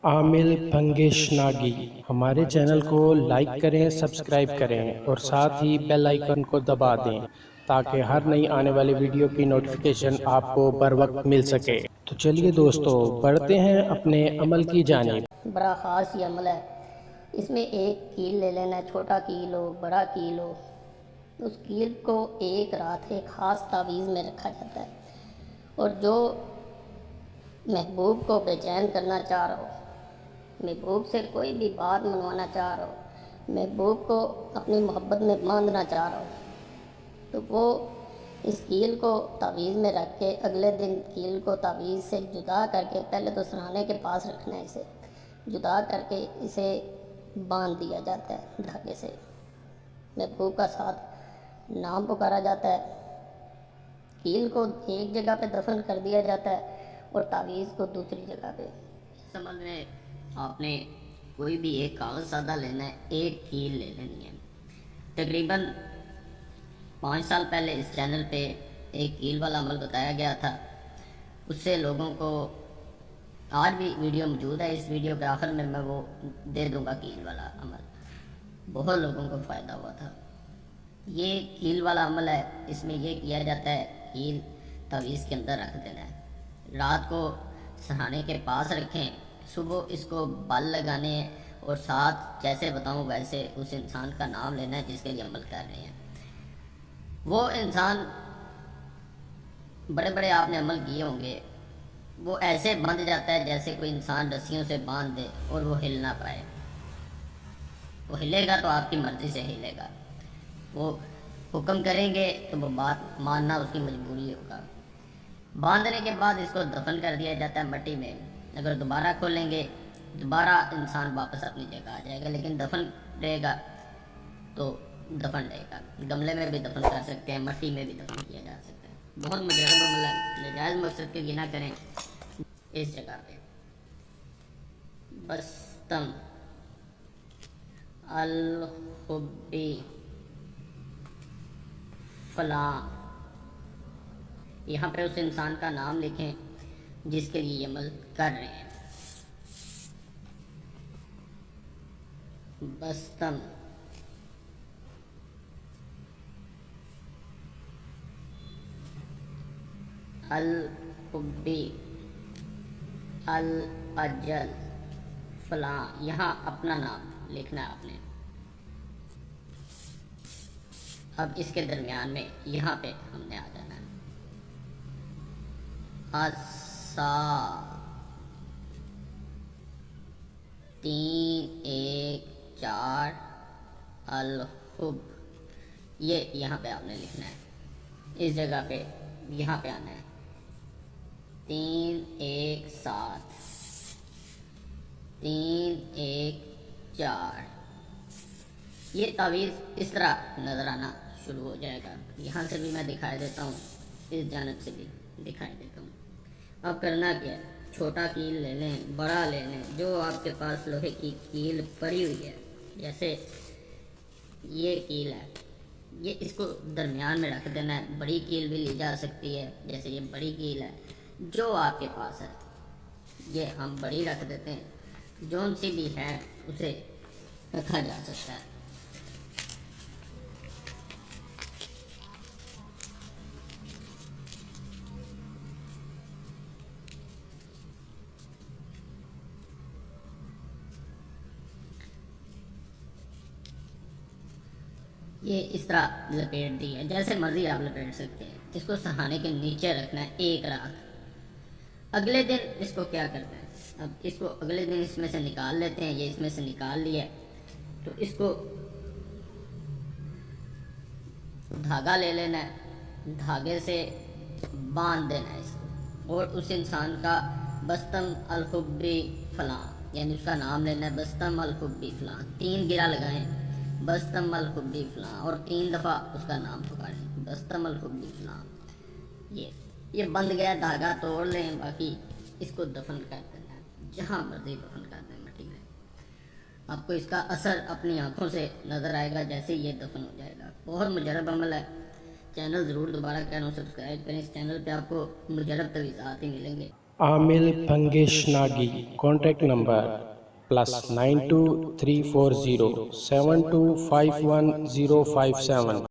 عامل پنگش ناگی ہمارے چینل کو لائک کریں، سبسکرائب کریں اور ساتھ ہی بیل آئیکن کو دبا دیں تاکہ ہر نئی آنے والی ویڈیو کی نوٹیفیکیشن آپ کو بر وقت مل سکے۔ تو چلیے دوستو بڑھتے ہیں اپنے عمل کی جانب۔ بڑا خاص یہ عمل ہے۔ اس میں ایک کیل لے لینا ہے، چھوٹا کیل ہو بڑا کیل ہو۔ اس کیل کو ایک رات ایک خاص تعویذ میں رکھا جاتا ہے، اور جو محبوب کو بے چین کرنا چاہ رہا ہو، محبوب سے کوئی بھی بات منوانا چاہ رہا ہو، محبوب کو اپنی محبت میں باندھنا چاہ رہا ہو، تو وہ اس کیل کو تعویذ میں رکھ کے اگلے دن کیل کو تعویذ سے جدا کر کے، پہلے تو سرانے کے پاس رکھنا ہے، اسے جدا کر کے اسے باندھ دیا جاتا ہے دھاگے سے۔ محبوب کا ساتھ نام پکارا جاتا ہے، کیل کو ایک جگہ پہ دفن کر دیا جاتا ہے اور تعویذ کو دوسری جگہ پہ۔ اس عمل میں آپ نے کوئی بھی ایک کاغذ سادہ لینا ہے، ایک کیل لے لینی ہے۔ تقریباً 5 سال پہلے اس چینل پہ ایک کیل والا عمل بتایا گیا تھا، اس سے لوگوں کو آج بھی ویڈیو موجود ہے، اس ویڈیو کے آخر میں وہ دے دوں گا کیل والا عمل، بہت لوگوں کو فائدہ ہوا تھا۔ یہ کیل والا عمل ہے، اس میں یہ کیا جاتا ہے، کیل تعویذ کے اندر رکھ دینا ہے، رات کو سہانے کے پاس رکھیں، صبح اس کو بل لگانے ہیں، اور ساتھ جیسے بتاؤں ویسے اس انسان کا نام لینا ہے جس کے لیے عمل کر رہے ہیں۔ وہ انسان بڑے بڑے آپ نے عمل کیے ہوں گے، وہ ایسے بندھ جاتا ہے جیسے کوئی انسان رسیوں سے باندھ دے اور وہ ہل نہ پائے۔ وہ ہلے گا تو آپ کی مرضی سے ہلے گا، وہ حکم کریں گے تو وہ بات ماننا اس کی مجبوری ہوگا۔ باندھنے کے بعد اس کو دفن کر دیا جاتا ہے مٹی میں۔ اگر دوبارہ کھولیں گے دوبارہ انسان واپس اپنی جگہ آ جائے گا، لیکن دفن رہے گا تو دفن رہے گا۔ گملے میں بھی دفن کر سکتے ہیں، مٹی میں بھی دفن کیا جا سکتا ہے۔ بہت مجرب عمل ہے، ناجائز مقصد کے لیے نہ کریں۔ اس جگہ پہ بستم الحبی فلاں، یہاں پہ اس انسان کا نام لکھیں جس کے لیے یہ عمل کر رہے ہیں۔ بستم الحبی الاجل فلاں، یہاں اپنا نام لکھنا ہے آپ نے۔ اب اس کے درمیان میں یہاں پہ ہم نے آ جانا ہے، اسا 3 1 4 الحب، یہ یہاں پہ آپ نے لکھنا ہے، اس جگہ پہ یہاں پہ آنا ہے، 3 1 7 3 1 4۔ یہ تعویذ اس طرح نظر آنا شروع ہو جائے گا، یہاں سے بھی میں دکھائی دیتا ہوں، اس جانب سے بھی دکھائی دیتا ہوں۔ اب کرنا کیا ہے، چھوٹا کیل لے لیں بڑا لے لیں، جو آپ کے پاس لوہے کی کیل پڑی ہوئی ہے، جیسے یہ کیل ہے، یہ اس کو درمیان میں رکھ دینا ہے۔ بڑی کیل بھی لی جا سکتی ہے، جیسے یہ بڑی کیل ہے، جو آپ کے پاس ہے یہ ہم بڑی رکھ دیتے ہیں، جون سی بھی ہے اسے رکھا جا سکتا ہے۔ یہ اس طرح لپیٹ دی ہے، جیسے مرضی آپ لپیٹ سکتے ہیں۔ اس کو سہانے کے نیچے رکھنا ہے ایک رات۔ اگلے دن اس کو کیا کرنا ہے، اب اس کو اگلے دن اس میں سے نکال لیتے ہیں، یہ اس میں سے نکال لیا، تو اس کو دھاگا لے لینا ہے، دھاگے سے باندھ دینا ہے اس کو، اور اس انسان کا بستم الحبی فلاں، یعنی اس کا نام لینا ہے، بستم الحبی فلاں، 3 گرہ لگائیں، بستم الحبی فلاں، اور 3 دفعہ اس کا نام پکاریں، بستم الحبی فلاں۔ یہ بند گیا، دھاگا توڑ لیں، باقی اس کو دفن کر دینا ہے، جہاں مرضی دفن کر دیں مٹی میں۔ آپ کو اس کا اثر اپنی آنکھوں سے نظر آئے گا جیسے یہ دفن ہو جائے گا۔ بہت مجرب عمل ہے، چینل ضرور دوبارہ کہہ رہا ہوں سبسکرائب کریں، اس چینل پہ آپ کو مجرب تویزات ہی ملیں گے۔ عامل پنگیش ناگی، کانٹیکٹ نمبر +923407251057